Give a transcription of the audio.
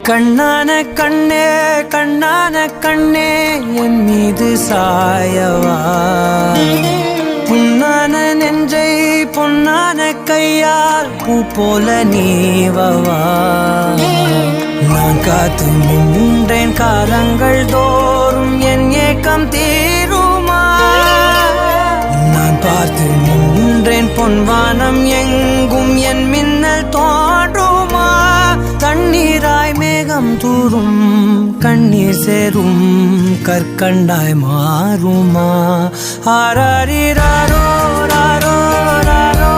கண்ணான கண்ணே கண்ணான கண்ணே என் மீது சாயவா, புண்ணான நெஞ்சை பொன்னான கையால் பூ போல நீவவா. நான் காத்து நின்றேன் காலங்கள் தோறும் என் ஏக்கம் தீருமா. நான் பார்த்து நின்றேன் பொன்வானம் எங்கும் என் மின்னல் தோன்றுமா. தண்ணீராய் மேகம் தூரும் கண்ணீர் சேரும் கற்கண்டாய் மாறுமா. ஆராரிராரோ ராரோ ராரோ